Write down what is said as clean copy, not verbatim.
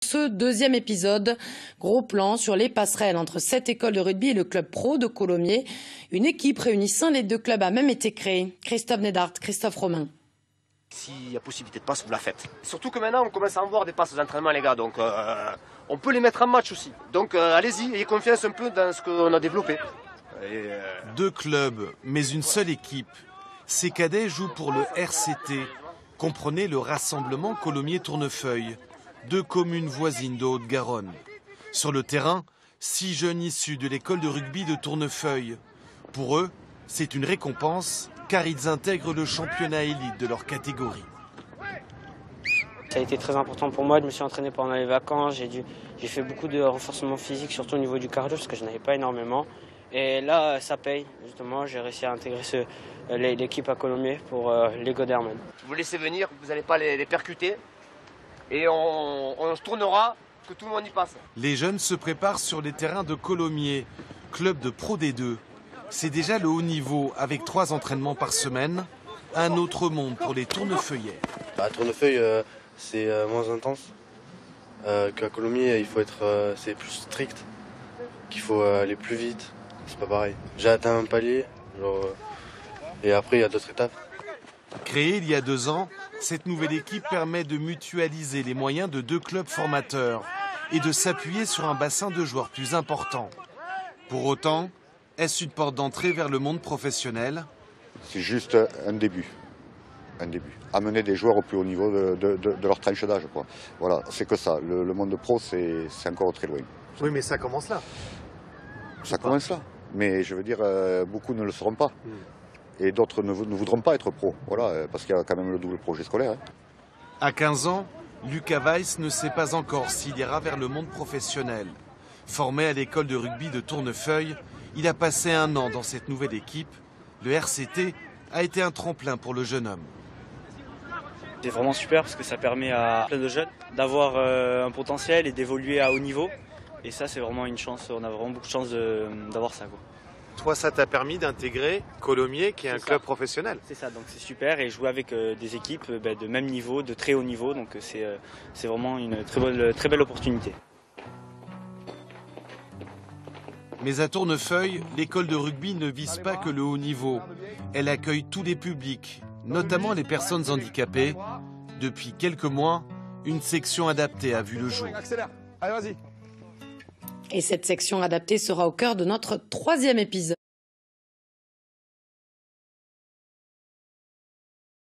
Ce deuxième épisode, gros plan sur les passerelles entre cette école de rugby et le club pro de Colomiers. Une équipe réunissant les deux clubs a même été créée. Christophe Nedart, Christophe Romain. S'il y a possibilité de passe, vous la faites. Surtout que maintenant, on commence à en voir des passes aux entraînements, les gars. Donc, on peut les mettre en match aussi. Donc, allez-y, ayez confiance un peu dans ce qu'on a développé. Deux clubs, mais une seule équipe. Ces cadets jouent pour le RCT. Comprenez le rassemblement Colomiers-Tournefeuille. Deux communes voisines de Haute-Garonne. Sur le terrain, 6 jeunes issus de l'école de rugby de Tournefeuille. Pour eux, c'est une récompense car ils intègrent le championnat élite de leur catégorie. Ça a été très important pour moi, je me suis entraîné pendant les vacances, j'ai fait beaucoup de renforcement physique, surtout au niveau du cardio, parce que je n'avais pas énormément. Et là, ça paye, justement, j'ai réussi à intégrer l'équipe à Colomiers pour les Goderman. Vous laissez venir, vous n'allez pas les percuter, et on se tournera, que tout le monde y passe. Les jeunes se préparent sur les terrains de Colomiers, club de Pro D2. C'est déjà le haut niveau, avec 3 entraînements par semaine. Un autre monde pour les Tournefeuillais. À Tournefeuille, c'est moins intense qu'à Colomiers. C'est plus strict, qu'il faut aller plus vite. C'est pas pareil. J'ai atteint un palier, et après il y a d'autres étapes. Créée il y a 2 ans, cette nouvelle équipe permet de mutualiser les moyens de 2 clubs formateurs et de s'appuyer sur un bassin de joueurs plus important. Pour autant, est-ce une porte d'entrée vers le monde professionnel? C'est juste un début. Amener des joueurs au plus haut niveau de leur tranche d'âge. Voilà, c'est que ça. Le monde pro, c'est encore très loin. Oui, mais ça commence là. Ça commence là. Mais je veux dire, beaucoup ne le seront pas. Et d'autres ne voudront pas être pro. Voilà, parce qu'il y a quand même le double projet scolaire. À 15 ans, Lucas Weiss ne sait pas encore s'il ira vers le monde professionnel. Formé à l'école de rugby de Tournefeuille, il a passé 1 an dans cette nouvelle équipe. Le RCT a été un tremplin pour le jeune homme. C'est vraiment super parce que ça permet à plein de jeunes d'avoir un potentiel et d'évoluer à haut niveau. Et ça, c'est vraiment une chance, on a vraiment beaucoup de chance d'avoir ça, quoi. Toi, ça t'a permis d'intégrer Colomiers, qui est un club professionnel. C'est ça, donc c'est super. Et jouer avec des équipes de même niveau, de très haut niveau. Donc c'est vraiment une très belle opportunité. Mais à Tournefeuille, l'école de rugby ne vise pas que le haut niveau. Elle accueille tous les publics, notamment les personnes handicapées. Depuis quelques mois, une section adaptée a vu le jour. Et cette section adaptée sera au cœur de notre 3e épisode.